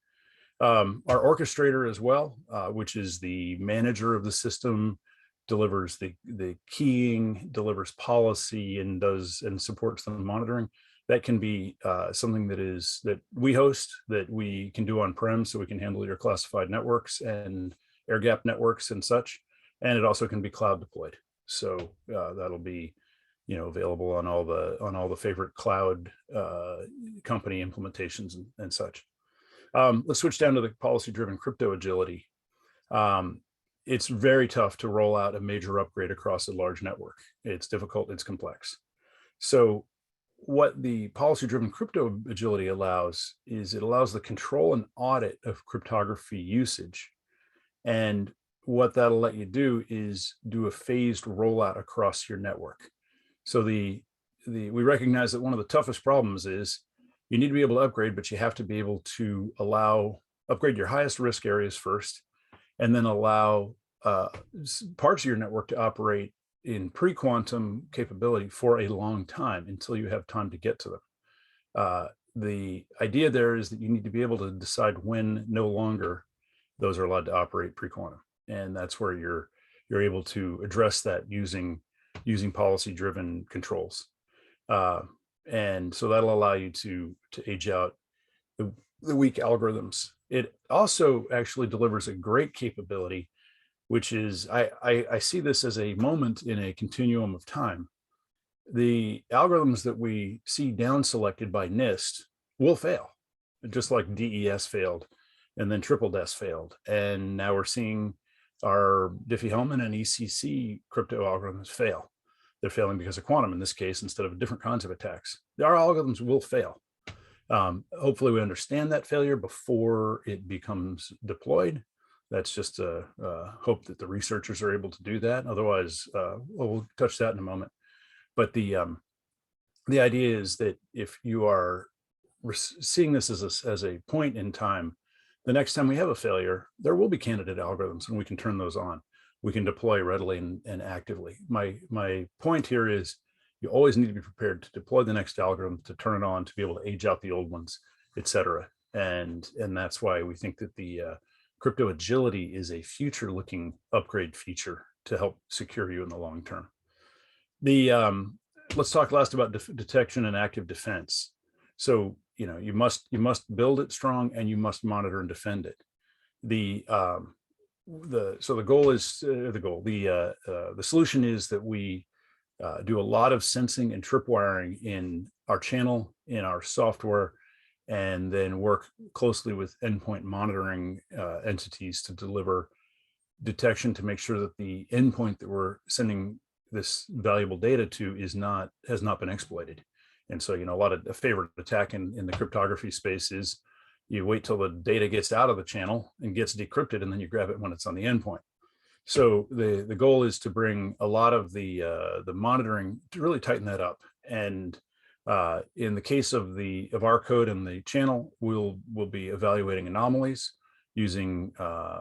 Our orchestrator as well, which is the manager of the system, delivers the keying, delivers policy, and supports the monitoring. That can be something that we host, that we can do on-prem, so we can handle your classified networks and air-gapped networks and such. And it also can be cloud deployed. So that'll be available on all the favorite cloud company implementations and such. Let's switch down to the policy-driven crypto agility. It's very tough to roll out a major upgrade across a large network. It's difficult, it's complex. So what the policy-driven crypto agility allows is it allows the control and audit of cryptography usage. And what that'll let you do is do a phased rollout across your network. So we recognize that one of the toughest problems is you need to be able to upgrade, but you have to be able to upgrade your highest risk areas first, and then allow parts of your network to operate in pre-quantum capability for a long time until you have time to get to them. The idea there is that you need to be able to decide when no longer those are allowed to operate pre-quantum. And that's where you're able to address that using policy-driven controls. And so that'll allow you to age out the weak algorithms. It also actually delivers a great capability, which is, I see this as a moment in a continuum of time. The algorithms that we see down selected by NIST will fail, just like DES failed, and then triple DES failed. And now we're seeing our Diffie-Hellman and ECC crypto algorithms fail. They're failing because of quantum in this case, instead of different kinds of attacks. Our algorithms will fail. Hopefully we understand that failure before it becomes deployed. That's just a hope that the researchers are able to do that. Otherwise, we'll touch that in a moment. But the idea is that if you are seeing this as a point in time, the next time we have a failure, there will be candidate algorithms and we can turn those on. We can deploy readily and actively. My point here is you always need to be prepared to deploy the next algorithm, to turn it on, to be able to age out the old ones, et cetera. And that's why we think that the crypto agility is a future-looking upgrade feature to help secure you in the long term. Let's talk last about detection and active defense. So you must build it strong, and you must monitor and defend it. The solution is that we do a lot of sensing and tripwiring in our channel, in our software, and then work closely with endpoint monitoring entities to deliver detection to make sure that the endpoint that we're sending this valuable data to has not been exploited. And so, a favorite attack in the cryptography space is you wait till the data gets out of the channel and gets decrypted, and then you grab it when it's on the endpoint. So the goal is to bring a lot of the monitoring to really tighten that up. And in the case of our code and the channel, we'll be evaluating anomalies using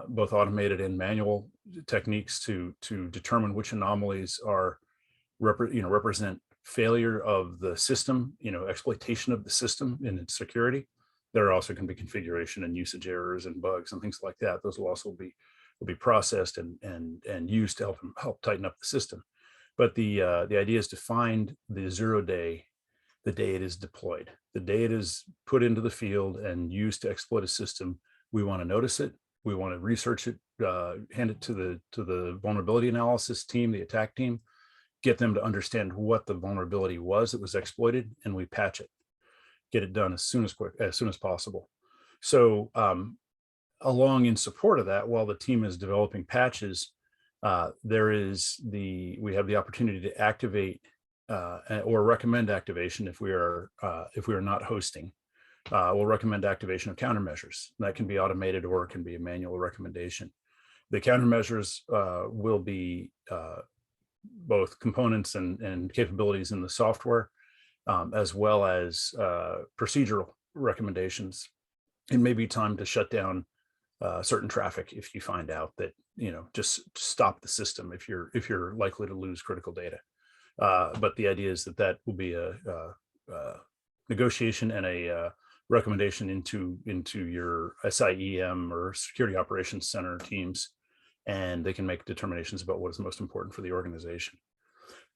both automated and manual techniques to determine which anomalies are represent failure of the system, exploitation of the system in its security. There also can be configuration and usage errors and bugs and things like that. Those will also be processed and used to help tighten up the system. But the idea is to find the 0 day, the day it is deployed, the day it is put into the field and used to exploit a system. We want to notice it. We want to research it, hand it to the vulnerability analysis team, the attack team, get them to understand what the vulnerability was that was exploited, and we patch it, get it done as soon as possible. So along in support of that, while the team is developing patches, we have the opportunity to activate or recommend activation if we are not hosting. We'll recommend activation of countermeasures. That can be automated or it can be a manual recommendation. The countermeasures will be both components and capabilities in the software, as well as procedural recommendations. It may be time to shut down certain traffic if you find out that, just stop the system if you're likely to lose critical data. But the idea is that will be a negotiation and a recommendation into your SIEM or Security Operations Center teams, and they can make determinations about what is most important for the organization.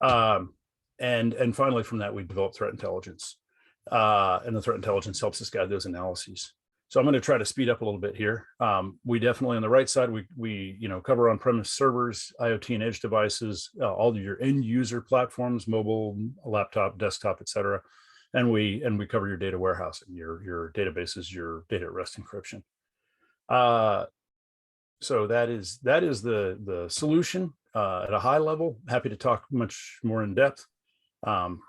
And finally, from that, we develop threat intelligence, and the threat intelligence helps us guide those analyses. So I'm going to try to speed up a little bit here. We definitely on the right side, we cover on-premise servers, IoT and edge devices, all of your end user platforms, mobile, laptop, desktop, et cetera. And we cover your data warehousing, your databases, your data at rest encryption. So that is the solution at a high level. Happy to talk much more in depth. If I'm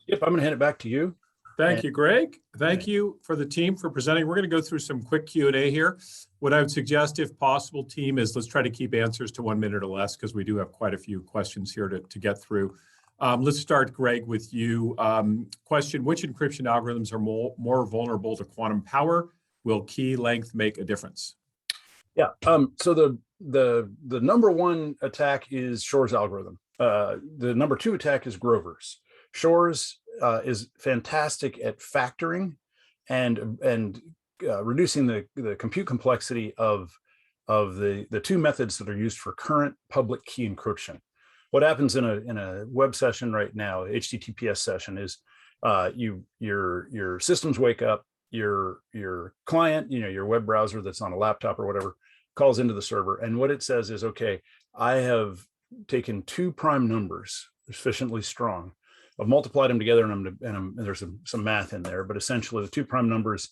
going to hand it back to you. Thank you, Greg. Thank you for the team for presenting. We're going to go through some quick Q&A here. What I would suggest, if possible, team, is let's try to keep answers to 1 minute or less, because we do have quite a few questions here to get through. Let's start, Greg, with you. Question, which encryption algorithms are more vulnerable to quantum power? Will key length make a difference? Yeah, so the number one attack is Shor's algorithm. The number two attack is Grover's. Shor's is fantastic at factoring and reducing the compute complexity of the two methods that are used for current public key encryption. What happens in a web session right now, HTTPS session, is your systems wake up, your client, your web browser that's on a laptop or whatever, calls into the server, and what it says is, okay, I have taken two prime numbers sufficiently strong, I've multiplied them together, and there's some math in there, but essentially the two prime numbers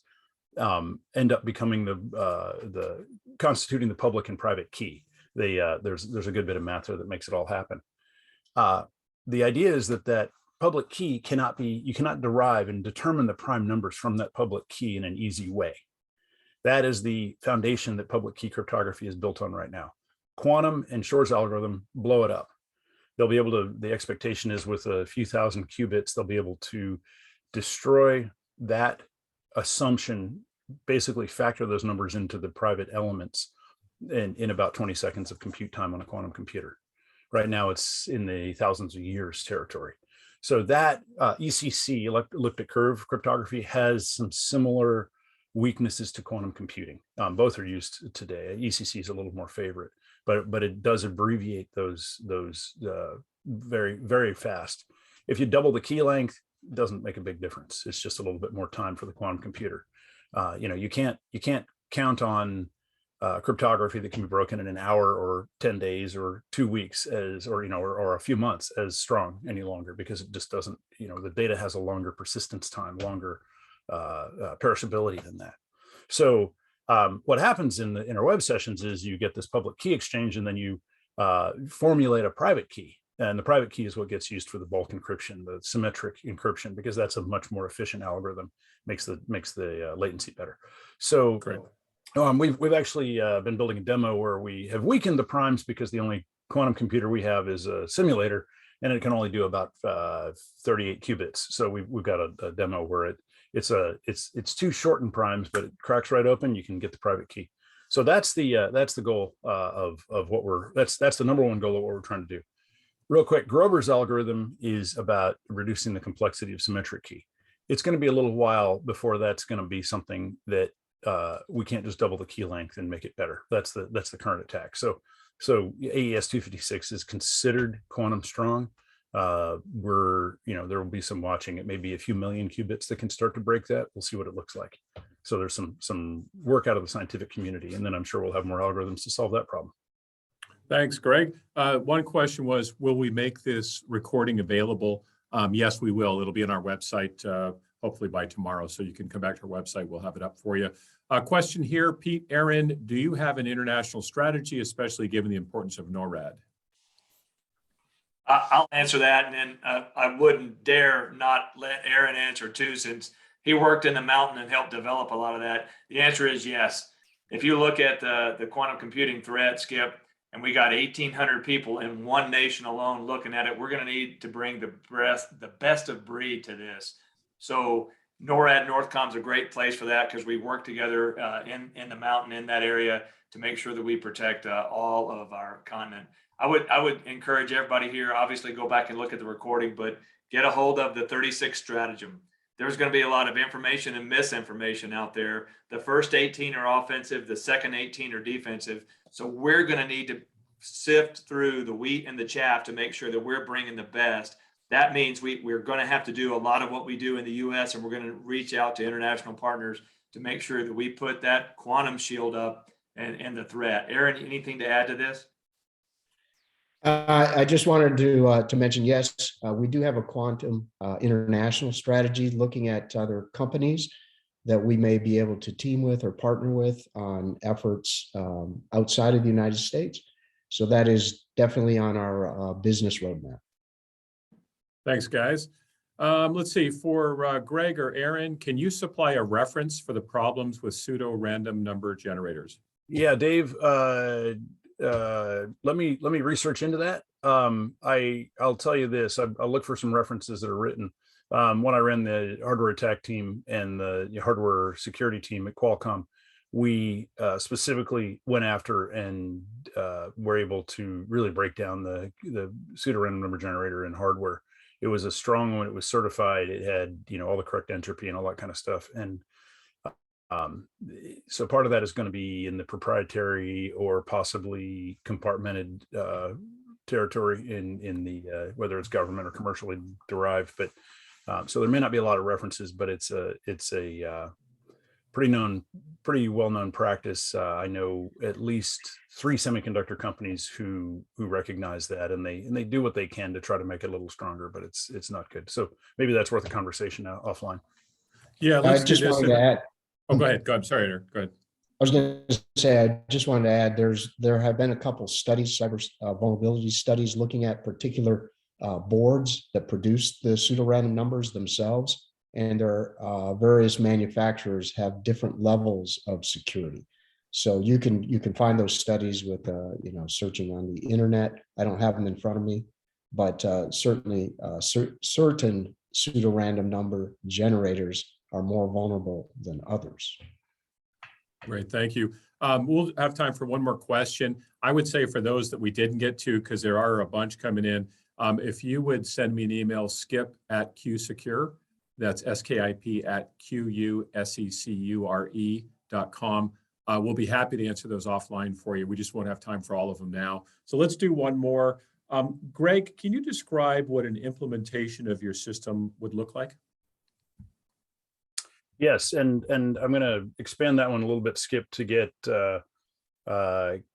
end up becoming the constituting the public and private key. There's a good bit of math there that makes it all happen. The idea is that public key you cannot derive and determine the prime numbers from that public key in an easy way. That is the foundation that public key cryptography is built on right now. Quantum and Shor's algorithm blow it up. They'll be able to, the expectation is with a few thousand qubits, they'll be able to destroy that assumption, basically factor those numbers into the private elements in about 20 seconds of compute time on a quantum computer. Right now it's in the thousands of years territory. So that ECC, elliptic curve cryptography, has some similar weaknesses to quantum computing. Both are used today. ECC is a little more favorite, but it does abbreviate those very, very fast. If you double the key length, it doesn't make a big difference. It's just a little bit more time for the quantum computer. You can't count on cryptography that can be broken in an hour or 10 days or 2 weeks or a few months as strong any longer, because it just doesn't, the data has a longer persistence time, longer perishability than that. So what happens in our web sessions is you get this public key exchange, and then you formulate a private key. And the private key is what gets used for the bulk encryption, the symmetric encryption, because that's a much more efficient algorithm, makes the latency better. So we've actually been building a demo where we have weakened the primes, because the only quantum computer we have is a simulator, and it can only do about 38 qubits. So we've got a demo where it's too short in primes, but it cracks right open. You can get the private key. So that's the goal of what that's the number one goal of what we're trying to do. Real quick, Grover's algorithm is about reducing the complexity of symmetric key. It's going to be a little while before that's going to be something that we can't just double the key length and make it better. That's the current attack. So AES 256 is considered quantum strong. There will be some watching. It may be a few million qubits that can start to break that. We'll see what it looks like. So there's some work out of the scientific community, and then I'm sure we'll have more algorithms to solve that problem. Thanks, Greg. One question was, will we make this recording available? Yes, we will. It'll be on our website, hopefully by tomorrow. So you can come back to our website. We'll have it up for you. Question here, Pete, Aaron, do you have an international strategy, especially given the importance of NORAD? I'll answer that, and then I wouldn't dare not let Aaron answer too, since he worked in the mountain and helped develop a lot of that. The answer is yes. If you look at the quantum computing threat, Skip, and we got 1,800 people in one nation alone looking at it, we're going to need to bring the best of breed to this. So NORAD, Northcom's a great place for that, because we work together in the mountain in that area to make sure that we protect all of our continent. I would encourage everybody here, obviously go back and look at the recording, but get a hold of the 36 stratagem. There's going to be a lot of information and misinformation out there. The first 18 are offensive, the second 18 are defensive. So we're going to need to sift through the wheat and the chaff to make sure that we're bringing the best. That means we're going to have to do a lot of what we do in the US, and we're going to reach out to international partners to make sure that we put that quantum shield up and the threat. Aaron, anything to add to this? I just wanted to mention, yes, we do have a quantum international strategy looking at other companies that we may be able to team with or partner with on efforts outside of the United States. So that is definitely on our business roadmap. Thanks, guys. Let's see, for Greg or Aaron, can you supply a reference for the problems with pseudo random number generators? Yeah, Dave, let me research into that. I'll tell you this, I'll look for some references that are written. When I ran the hardware attack team and the hardware security team at Qualcomm, we specifically went after and were able to really break down the pseudo random number generator in hardware. It was a strong one. It was certified. It had, all the correct entropy and all that kind of stuff. And so part of that is going to be in the proprietary or possibly compartmented territory in the whether it's government or commercially derived. But so there may not be a lot of references, but it's a pretty well-known practice. I know at least 3 semiconductor companies who recognize that, and they do what they can to try to make it a little stronger, but it's not good. So maybe that's worth a conversation now offline. Yeah, let's do just this. wanted to add. Oh, go ahead. I'm sorry, Aaron. Go ahead. I was going to say, I just wanted to add, there have been a couple studies, cyber vulnerability studies, looking at particular boards that produce the pseudo-random numbers themselves, and their various manufacturers have different levels of security. So you can find those studies with searching on the internet. I don't have them in front of me, but certainly certain pseudo-random number generators are more vulnerable than others. Great, thank you. We'll have time for one more question. I would say for those that we didn't get to, because there are a bunch coming in, if you would send me an email, skip@QSecure, that's skip@QUSECURE.com. We'll be happy to answer those offline for you. We just won't have time for all of them now. So let's do one more. Greg, can you describe what an implementation of your system would look like? Yes, and I'm going to expand that one a little bit, Skip, to get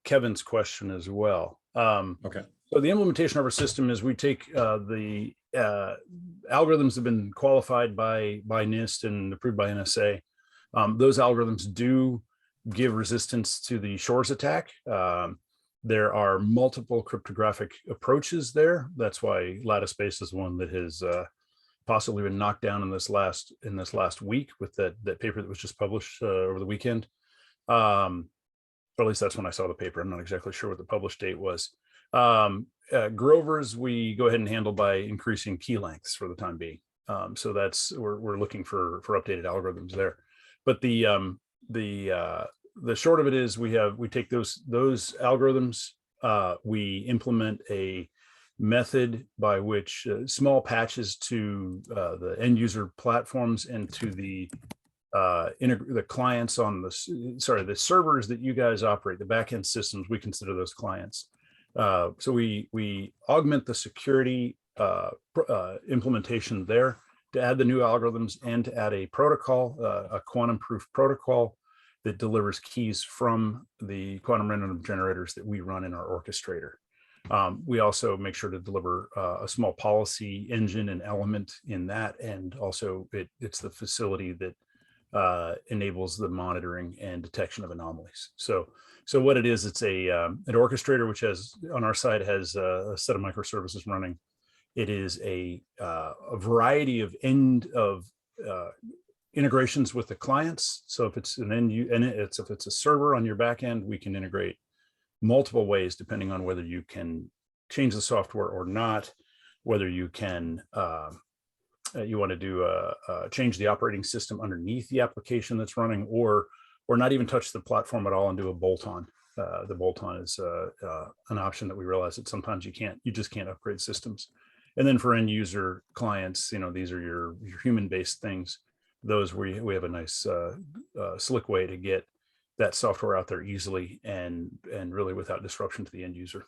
Kevin's question as well. Okay. So the implementation of our system is we take the algorithms have been qualified by NIST and approved by NSA. Those algorithms do give resistance to the Shores attack. There are multiple cryptographic approaches there. That's why lattice-based is one that has possibly been knocked down in this last week with that paper that was just published over the weekend. Or at least that's when I saw the paper. I'm not exactly sure what the published date was. Grover's we go ahead and handle by increasing key lengths for the time being. So that's we're looking for updated algorithms there. But the short of it is we take those algorithms, we implement a method by which small patches to the end user platforms and to the clients on the servers that you guys operate, the backend systems, we consider those clients. So we augment the security implementation there to add the new algorithms and to add a protocol, a quantum proof protocol that delivers keys from the quantum random generators that we run in our orchestrator. We also make sure to deliver a small policy engine and element in that, and also it's the facility that enables the monitoring and detection of anomalies. So what it is, it's an orchestrator which has on our side has a set of microservices running. It is a variety of integrations with the clients. So if it's if it's a server on your back end, we can integrate multiple ways depending on whether you can change the software or not, whether you can you want to do change the operating system underneath the application that's running, or not even touch the platform at all and do a bolt-on. The bolt-on is an option that we realize that sometimes you just can't upgrade systems. And then for end user clients, these are your human-based things. Those we have a nice slick way to get that software out there easily and really without disruption to the end user.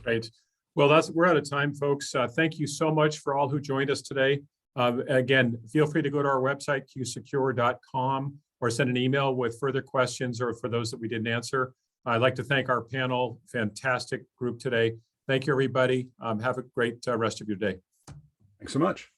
Great. Well, we're out of time, folks. Thank you so much for all who joined us today. Again, feel free to go to our website, qsecure.com, or send an email with further questions or for those that we didn't answer. I'd like to thank our panel, fantastic group today. Thank you, everybody. Have a great rest of your day. Thanks so much.